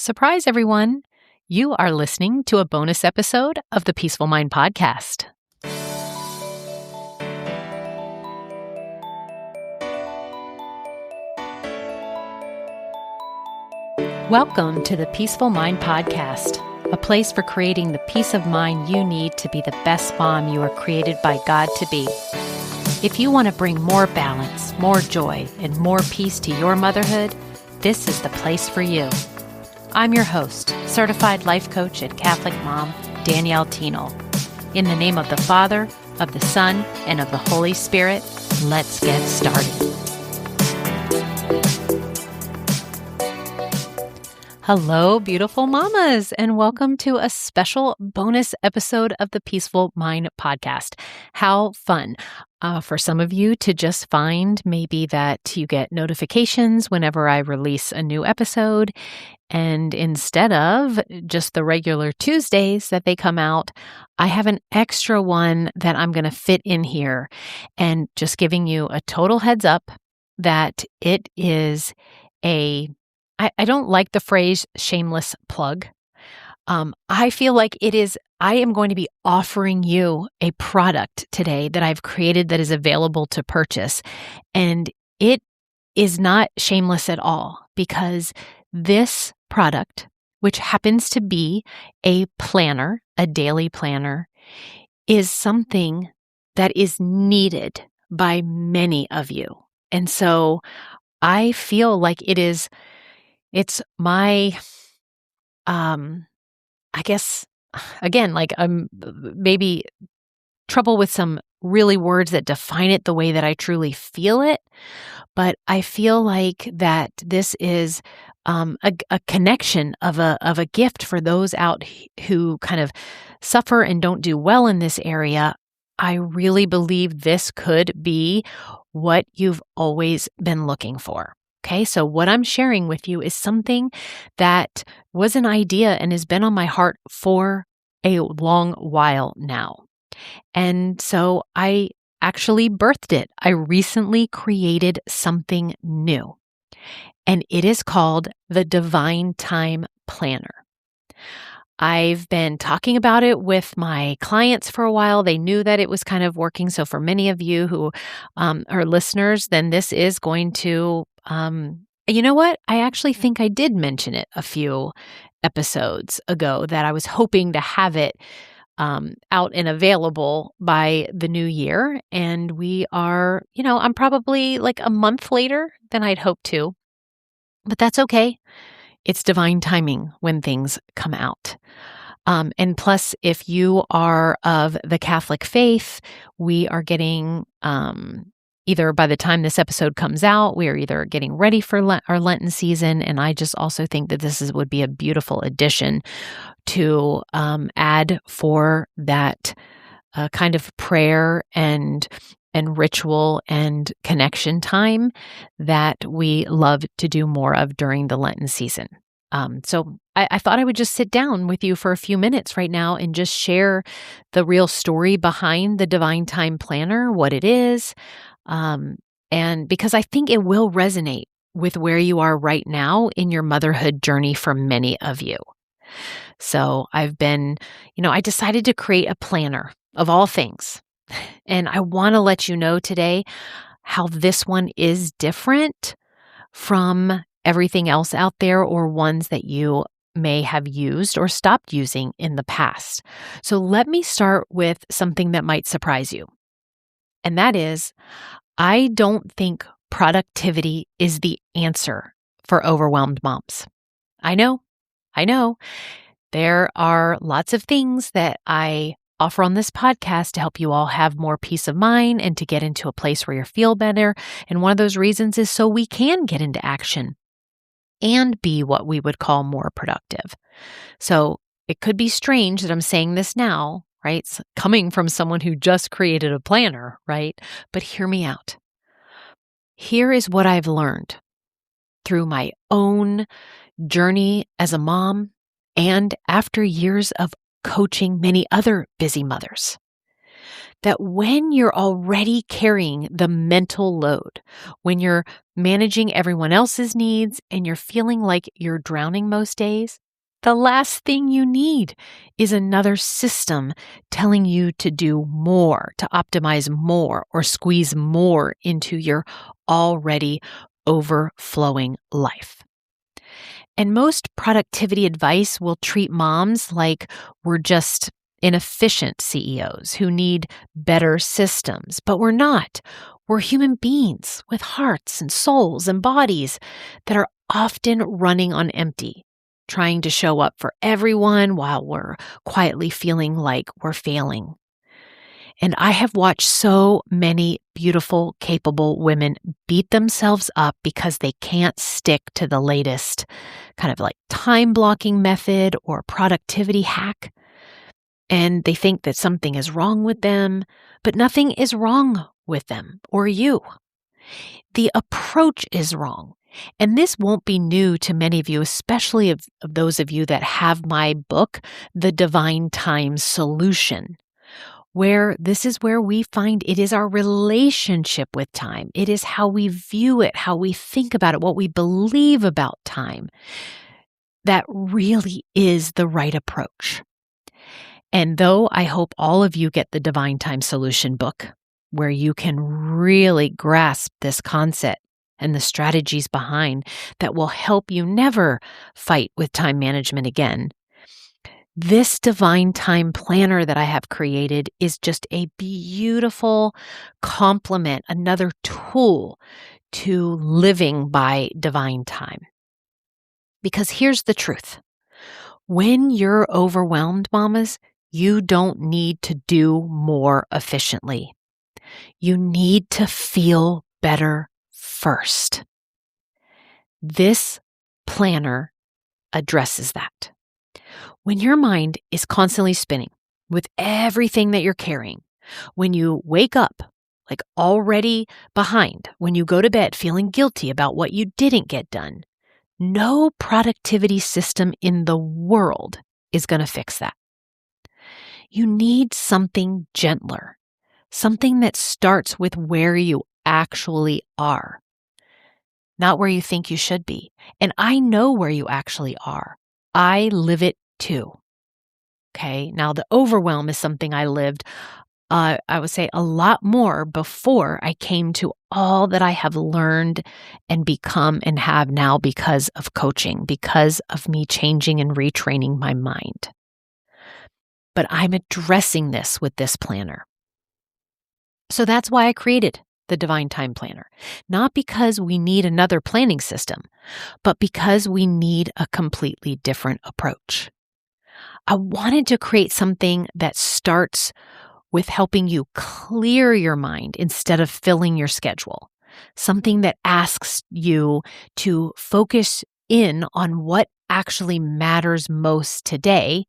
Surprise, everyone! You are listening to a bonus episode of the Peaceful Mind Podcast. Welcome to the Peaceful Mind Podcast, a place for creating the peace of mind you need to be the best mom you are created by God to be. If you want to bring more balance, more joy, and more peace to your motherhood, this is the place for you. I'm your host, certified life coach and Catholic mom, Danielle Thienel. In the name of the Father, of the Son, and of the Holy Spirit, let's get started. Hello, beautiful mamas, and welcome to a special bonus episode of the Peaceful Mind Podcast. How fun for some of you to just find maybe that you get notifications whenever I release a new episode, and instead of just the regular Tuesdays that they come out, I have an extra one that I'm going to fit in here, and just giving you a total heads up that it is I don't like the phrase shameless plug. I feel like I am going to be offering you a product today that I've created that is available to purchase. And it is not shameless at all, because this product, which happens to be a planner, a daily planner, is something that is needed by many of you. And so I feel like it's my, I guess, again, like I'm maybe trouble with some really words that define it the way that I truly feel it. But I feel like that this is a connection of a gift for those out who kind of suffer and don't do well in this area. I really believe this could be what you've always been looking for. Okay, so what I'm sharing with you is something that was an idea and has been on my heart for a long while now. And so I actually birthed it. I recently created something new, and it is called the Divine Time Planner. I've been talking about it with my clients for a while. They knew that it was kind of working. So for many of you who are listeners, then this is going to you know what? I actually think I did mention it a few episodes ago that I was hoping to have it out and available by the new year. And we are, I'm probably like a month later than I'd hoped to, but that's okay. It's divine timing when things come out. And plus, if you are of the Catholic faith, we are getting either by the time this episode comes out, we are either getting ready for our Lenten season, and I just also think that would be a beautiful addition to add for that kind of prayer and ritual and connection time that we love to do more of during the Lenten season. So I thought I would just sit down with you for a few minutes right now and just share the real story behind the Divine Time Planner, what it is, and because I think it will resonate with where you are right now in your motherhood journey for many of you. So I've been, I decided to create a planner of all things. And I want to let you know today how this one is different from everything else out there or ones that you may have used or stopped using in the past. So let me start with something that might surprise you. And that is, I don't think productivity is the answer for overwhelmed moms. I know. There are lots of things that I offer on this podcast to help you all have more peace of mind and to get into a place where you feel better. And one of those reasons is so we can get into action and be what we would call more productive. So it could be strange that I'm saying this now, right? It's coming from someone who just created a planner, right? But hear me out. Here is what I've learned through my own journey as a mom and after years of coaching many other busy mothers. that when you're already carrying the mental load, when you're managing everyone else's needs and you're feeling like you're drowning most days, the last thing you need is another system telling you to do more, to optimize more, or squeeze more into your already overflowing life. And most productivity advice will treat moms like we're just inefficient CEOs who need better systems, but we're not. We're human beings with hearts and souls and bodies that are often running on empty, trying to show up for everyone while we're quietly feeling like we're failing. And I have watched so many beautiful, capable women beat themselves up because they can't stick to the latest kind of like time blocking method or productivity hack. And they think that something is wrong with them, but nothing is wrong with them or you. The approach is wrong. And this won't be new to many of you, especially of those of you that have my book, The Divine Time Solution, where this is where we find it is our relationship with time. It is how we view it, how we think about it, what we believe about time that really is the right approach. And though I hope all of you get the Divine Time Solution book, where you can really grasp this concept and the strategies behind that will help you never fight with time management again, this Divine Time Planner that I have created is just a beautiful complement, another tool to living by divine time. Because here's the truth. When you're overwhelmed, mamas, you don't need to do more efficiently. You need to feel better first. This planner addresses that. When your mind is constantly spinning with everything that you're carrying, when you wake up like already behind, when you go to bed feeling guilty about what you didn't get done, no productivity system in the world is going to fix that. You need something gentler, something that starts with where you actually are, not where you think you should be. And I know where you actually are. I live it too. Okay. Now the overwhelm is something I lived, I would say a lot more before I came to all that I have learned and become and have now because of coaching, because of me changing and retraining my mind. But I'm addressing this with this planner. So that's why I created the Divine Time Planner. Not because we need another planning system, but because we need a completely different approach. I wanted to create something that starts with helping you clear your mind instead of filling your schedule. Something that asks you to focus in on what actually matters most today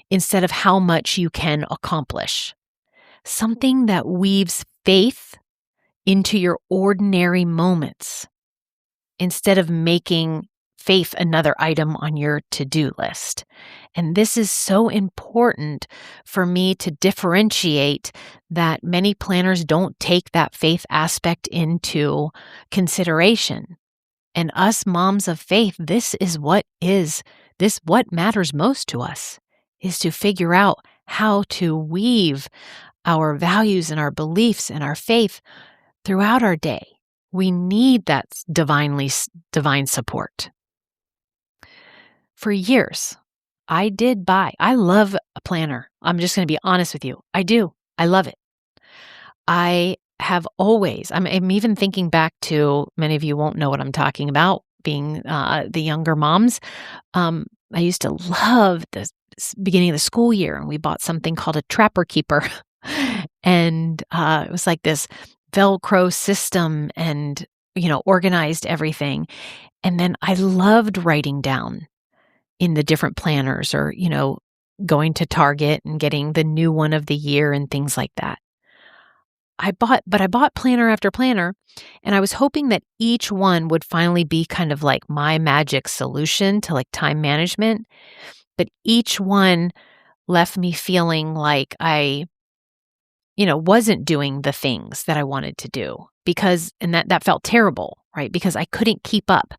instead of how much you can accomplish. Something that weaves faith into your ordinary moments instead of making faith another item on your to-do list. And this is so important for me to differentiate that many planners don't take that faith aspect into consideration. And us moms of faith, this what matters most to us, is to figure out how to weave our values and our beliefs and our faith throughout our day. We need that divine support. For years, I love a planner. I'm just going to be honest with you. I do. I love it. I have always, I'm even thinking back to, many of you won't know what I'm talking about, being the younger moms. I used to love the beginning of the school year, and we bought something called a Trapper Keeper. And it was like this Velcro system and, organized everything. And then I loved writing down in the different planners or, going to Target and getting the new one of the year and things like that. I bought planner after planner, and I was hoping that each one would finally be kind of like my magic solution to like time management. But each one left me feeling like I wasn't doing the things that I wanted to do and that felt terrible, right? Because I couldn't keep up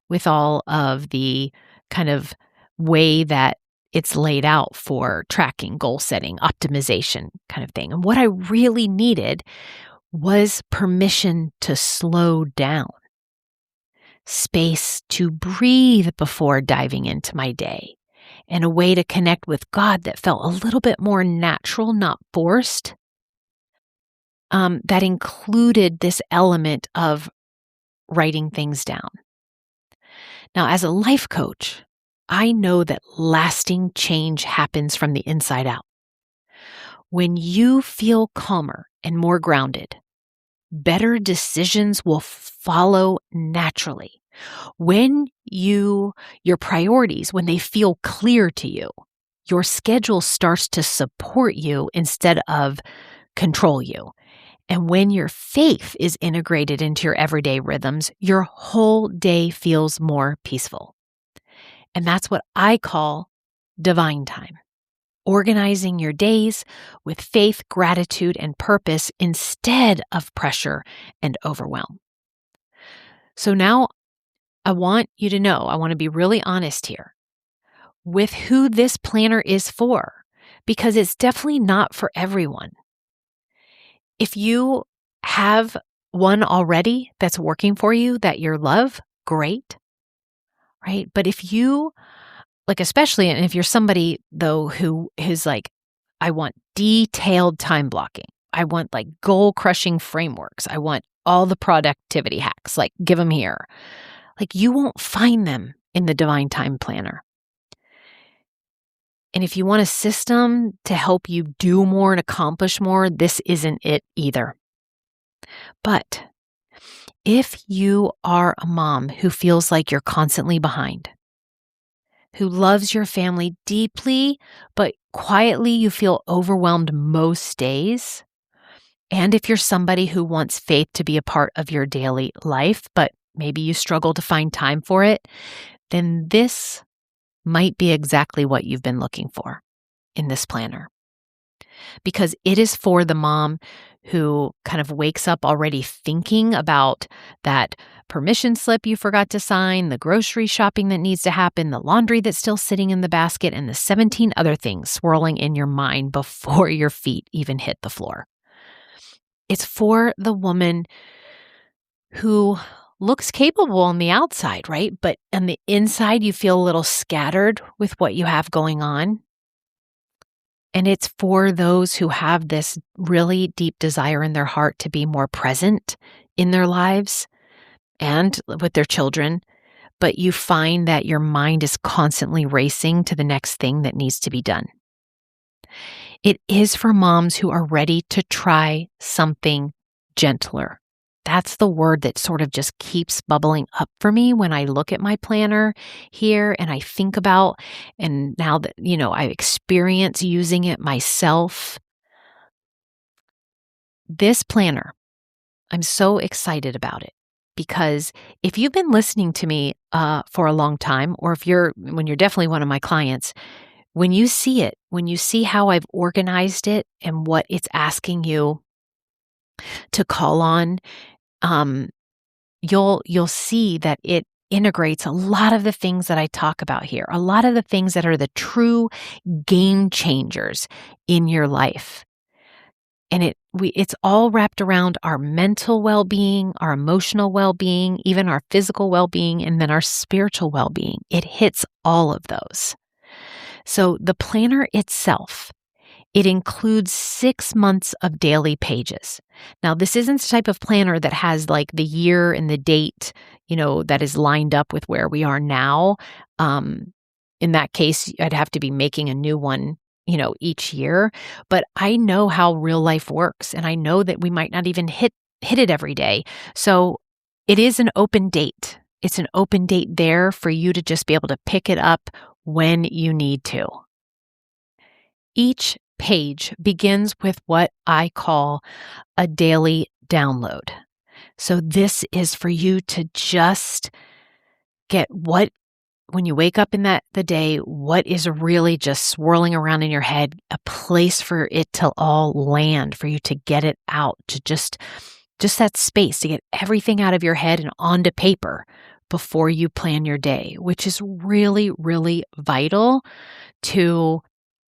with all of the kind of way that it's laid out for tracking, goal setting, optimization kind of thing. And what I really needed was permission to slow down, space to breathe before diving into my day, and a way to connect with God that felt a little bit more natural, not forced. That included this element of writing things down. Now, as a life coach, I know that lasting change happens from the inside out. When you feel calmer and more grounded, better decisions will follow naturally. When your priorities, when they feel clear to you, your schedule starts to support you instead of control you. And when your faith is integrated into your everyday rhythms, your whole day feels more peaceful. And that's what I call divine time. Organizing your days with faith, gratitude, and purpose instead of pressure and overwhelm. So now I want you to know, I want to be really honest here with who this planner is for, because it's definitely not for everyone. If you have one already that's working for you that you love, great, right? But if you, especially, and if you're somebody though who is like, I want detailed time blocking, I want goal crushing frameworks, I want all the productivity hacks, give them here. You won't find them in the Divine Time Planner. And if you want a system to help you do more and accomplish more, this isn't it either. But if you are a mom who feels like you're constantly behind, who loves your family deeply, but quietly you feel overwhelmed most days, and if you're somebody who wants faith to be a part of your daily life, but maybe you struggle to find time for it, then this might be exactly what you've been looking for in this planner. Because it is for the mom who kind of wakes up already thinking about that permission slip you forgot to sign, the grocery shopping that needs to happen, the laundry that's still sitting in the basket, and the 17 other things swirling in your mind before your feet even hit the floor. It's for the woman who looks capable on the outside, right? But on the inside, you feel a little scattered with what you have going on. And it's for those who have this really deep desire in their heart to be more present in their lives and with their children, but you find that your mind is constantly racing to the next thing that needs to be done. It is for moms who are ready to try something gentler. That's the word that sort of just keeps bubbling up for me when I look at my planner here and I think about, and now that, I experience using it myself. This planner, I'm so excited about it because if you've been listening to me for a long time, or when you're definitely one of my clients, when you see it, when you see how I've organized it and what it's asking you to call on, you'll see that it integrates a lot of the things that I talk about here, a lot of the things that are the true game changers in your life. And it's all wrapped around our mental well-being, our emotional well-being, even our physical well-being, and then our spiritual well-being. It hits all of those. So the planner itself, it includes 6 months of daily pages. Now, this isn't the type of planner that has the year and the date, that is lined up with where we are now. In that case, I'd have to be making a new one, each year. But I know how real life works, and I know that we might not even hit it every day. So it is an open date. It's an open date there for you to just be able to pick it up when you need to. Each page begins with what I call a daily download. So this is for you to just get what when you wake up in the day, what is really just swirling around in your head, a place for it to all land, for you to get it out, to just that space to get everything out of your head and onto paper before you plan your day, which is really, really vital to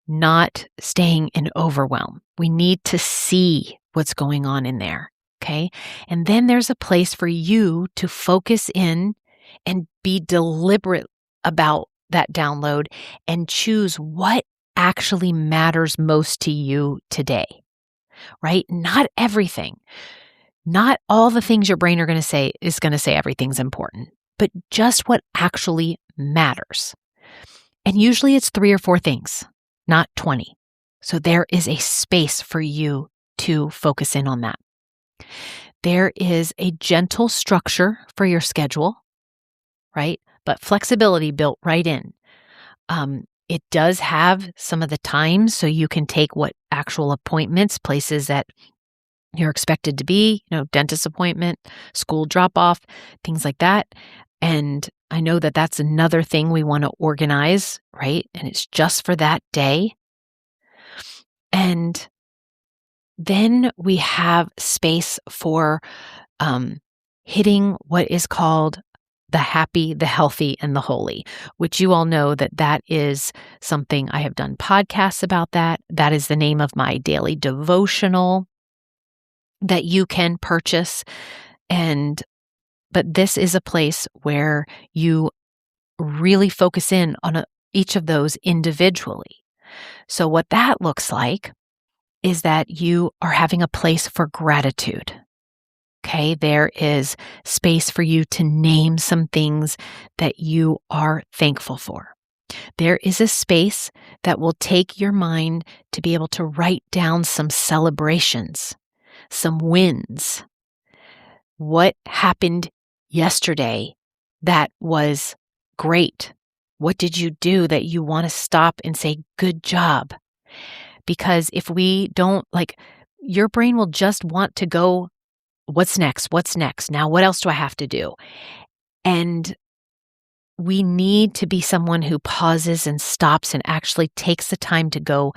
not staying in overwhelm. We need to see what's going on in there. Okay. And then there's a place for you to focus in and be deliberate about that download and choose what actually matters most to you today, right? Not everything, not all the things your brain is going to say everything's important, but just what actually matters. And usually it's 3 or 4 things, not 20. So there is a space for you to focus in on that. There is a gentle structure for your schedule, right? But flexibility built right in. It does have some of the times, so you can take what actual appointments, places that you're expected to be, dentist appointment, school drop off, things like that. And I know that that's another thing we want to organize, right? And it's just for that day. And then we have space for hitting what is called the happy, the healthy, and the holy, which you all know that is something I have done podcasts about that. That is the name of my daily devotional that you can purchase. But this is a place where you really focus in on each of those individually. So what that looks like is that you are having a place for gratitude. Okay, there is space for you to name some things that you are thankful for. There is a space that will take your mind to be able to write down some celebrations, some wins. What happened yesterday that was great? What did you do that you want to stop and say, good job? Because if we don't, your brain will just want to go, what's next? What's next? Now, what else do I have to do? And we need to be someone who pauses and stops and actually takes the time to go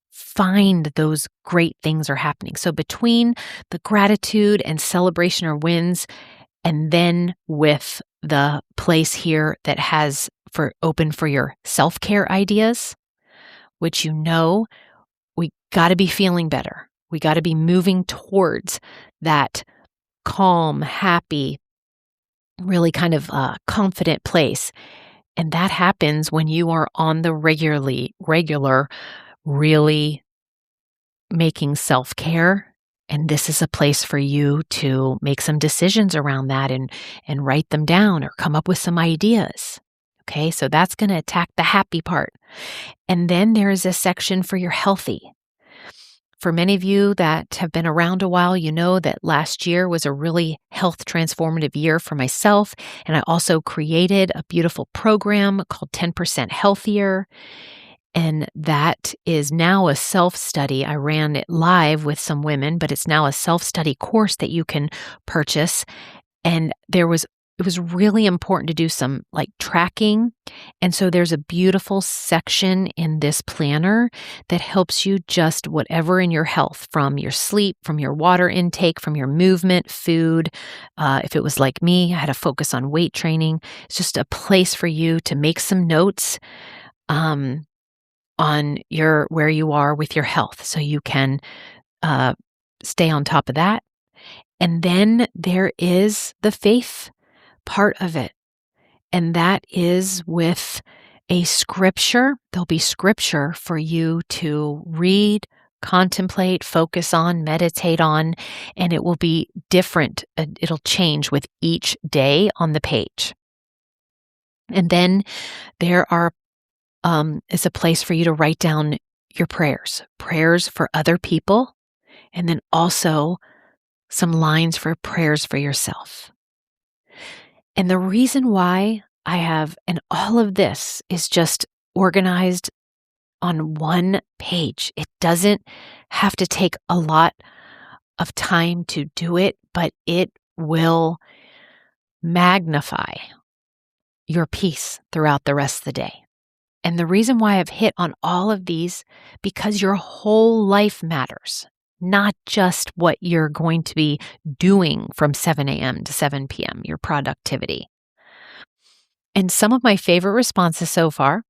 find those great things are happening. So between the gratitude and celebration or wins, and then with the place here that has open for your self-care ideas, which we got to be feeling better. We got to be moving towards that calm, happy, really kind of confident place. And that happens when you are on the regular, really making self-care. And this is a place for you to make some decisions around that and write them down or come up with some ideas. Okay, so that's going to attack the happy part. And then there is a section for your healthy. For many of you that have been around a while, you know that last year was a really health transformative year for myself. And I also created a beautiful program called 10% Healthier. And that is now a self-study. I ran it live with some women, but it's now a self-study course that you can purchase. And it was really important to do some tracking. And so there's a beautiful section in this planner that helps you just whatever in your health, from your sleep, from your water intake, from your movement, food. If it was like me, I had to focus on weight training. It's just a place for you to make some notes on where you are with your health, so you can stay on top of that. And then there is the faith part of it. And that is with a scripture. There'll be scripture for you to read, contemplate, focus on, meditate on, and it will be different. It'll change with each day on the page. And then there is a place for you to write down your prayers for other people, and then also some lines for prayers for yourself. And the reason why I have, and all of this is just organized on one page. It doesn't have to take a lot of time to do it, but it will magnify your peace throughout the rest of the day. And the reason why I've hit on all of these, because your whole life matters, not just what you're going to be doing from 7 a.m. to 7 p.m., your productivity. And some of my favorite responses so far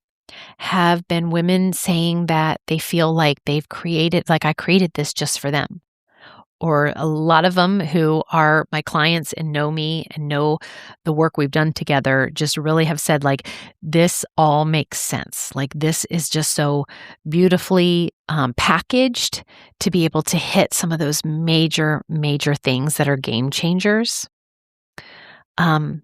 have been women saying that they feel like I created this just for them. Or a lot of them who are my clients and know me and know the work we've done together just really have said, like, this all makes sense. Like, this is just so beautifully packaged to be able to hit some of those major, major things that are game changers. And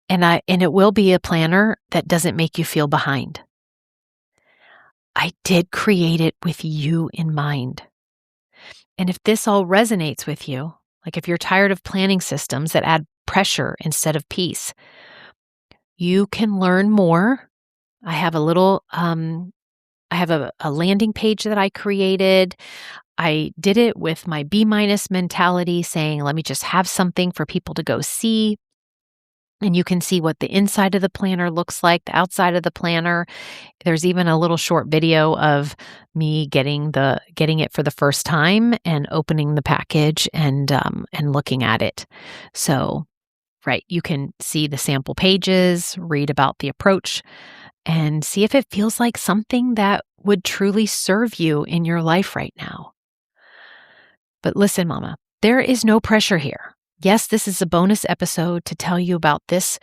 it will be a planner that doesn't make you feel behind. I did create it with you in mind. And if this all resonates with you, like if you're tired of planning systems that add pressure instead of peace, you can learn more. I have a landing page that I created. I did it with my B- mentality, saying, let me just have something for people to go see. And you can see what the inside of the planner looks like, the outside of the planner. There's even a little short video of me getting it for the first time and opening the package and looking at it. So, right, you can see the sample pages, read about the approach, and see if it feels like something that would truly serve you in your life right now. But listen, Mama, there is no pressure here. Yes, this is a bonus episode to tell you about this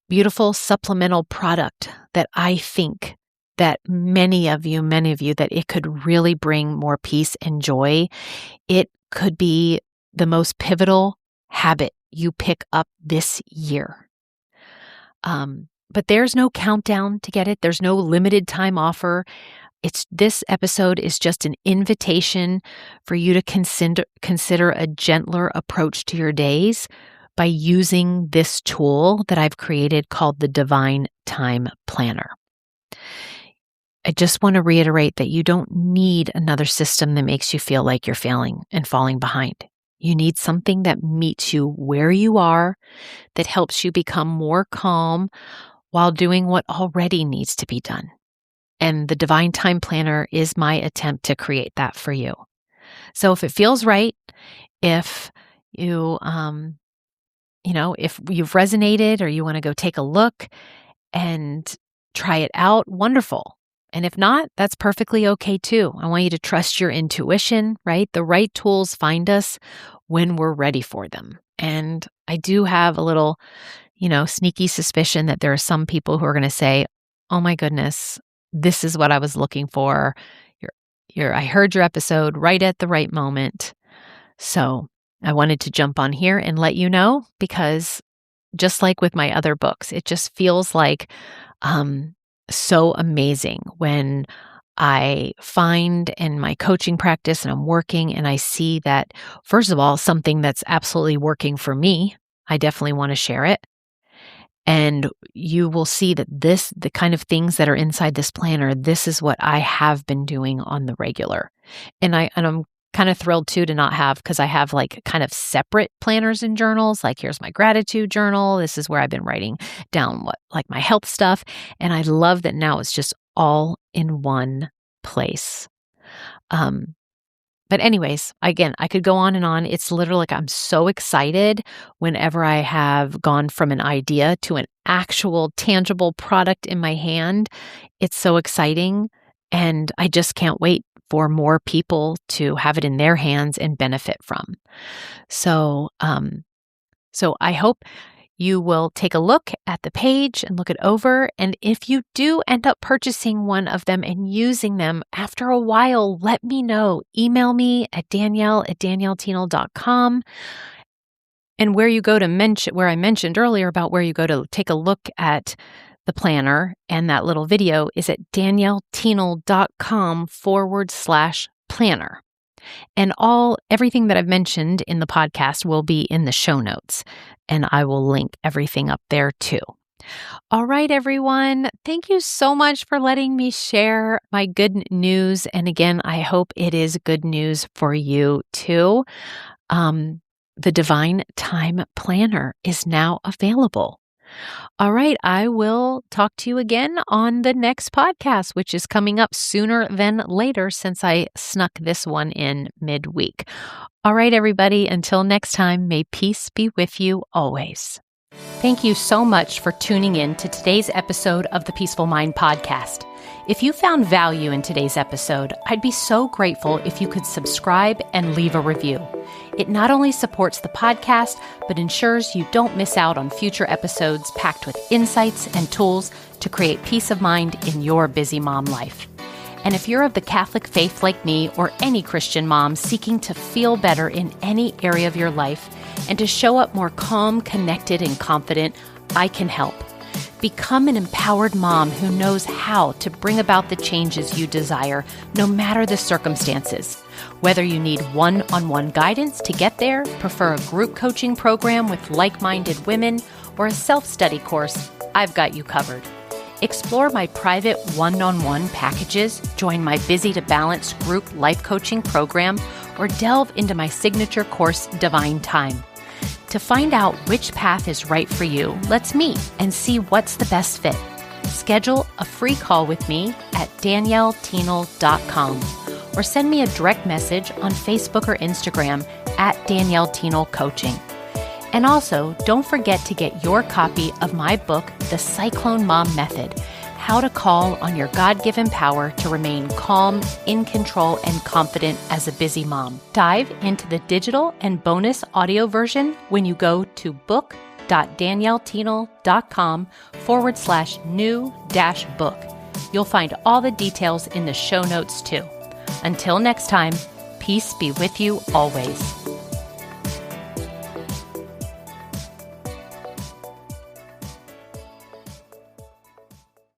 beautiful supplemental product that I think that many of you, that it could really bring more peace and joy. It could be the most pivotal habit you pick up this year. But there's no countdown to get it. There's no limited time offer. This episode is just an invitation for you to consider a gentler approach to your days by using this tool that I've created called the Divine Time Planner. I just want to reiterate that you don't need another system that makes you feel like you're failing and falling behind. You need something that meets you where you are, that helps you become more calm while doing what already needs to be done. And the Divine Time Planner is my attempt to create that for you. So if it feels right, if you, if you've resonated or you want to go take a look and try it out, wonderful. And if not, that's perfectly okay too. I want you to trust your intuition, right? The right tools find us when we're ready for them. And I do have a little, sneaky suspicion that there are some people who are going to say, oh my goodness, this is what I was looking for. I heard your episode right at the right moment. So I wanted to jump on here and let you know, because just like with my other books, it just feels like so amazing when I find in my coaching practice and I'm working and I see that, first of all, something that's absolutely working for me, I definitely want to share it. And you will see that the kind of things that are inside this planner, this is what I have been doing on the regular. And I'm kind of thrilled too to not have, because I have like kind of separate planners and journals. Like, here's my gratitude journal. This is where I've been writing down my health stuff. And I love that now it's just all in one place. But anyways, again, I could go on and on. It's literally like I'm so excited whenever I have gone from an idea to an actual tangible product in my hand. It's so exciting. And I just can't wait for more people to have it in their hands and benefit from. So I hope you will take a look at the page and look it over. And if you do end up purchasing one of them and using them after a while, let me know. Email me at danielle@daniellethienel.com. And where I mentioned earlier about where you go to take a look at the planner and that little video is at daniellethienel.com/planner. And everything that I've mentioned in the podcast will be in the show notes, and I will link everything up there too. All right, everyone. Thank you so much for letting me share my good news. And again, I hope it is good news for you too. The Divine Time Planner is now available. All right, I will talk to you again on the next podcast, which is coming up sooner than later since I snuck this one in midweek. All right, everybody, until next time, may peace be with you always. Thank you so much for tuning in to today's episode of the Peaceful Mind Podcast. If you found value in today's episode, I'd be so grateful if you could subscribe and leave a review. It not only supports the podcast, but ensures you don't miss out on future episodes packed with insights and tools to create peace of mind in your busy mom life. And if you're of the Catholic faith like me or any Christian mom seeking to feel better in any area of your life and to show up more calm, connected, and confident, I can help. Become an empowered mom who knows how to bring about the changes you desire, no matter the circumstances. Whether you need one-on-one guidance to get there, prefer a group coaching program with like-minded women, or a self-study course, I've got you covered. Explore my private one-on-one packages, join my Busy to Balance group life coaching program, or delve into my signature course, Divine Time. To find out which path is right for you, let's meet and see what's the best fit. Schedule a free call with me at DanielleTienel.com or send me a direct message on Facebook or Instagram at Danielle Tienel Coaching. And also, don't forget to get your copy of my book, The Cyclone Mom Method, How to Call on Your God-Given Power to Remain Calm, in control, and confident as a busy mom. Dive into the digital and bonus audio version when you go to book.danielletienel.com/new-book. You'll find all the details in the show notes too. Until next time, peace be with you always.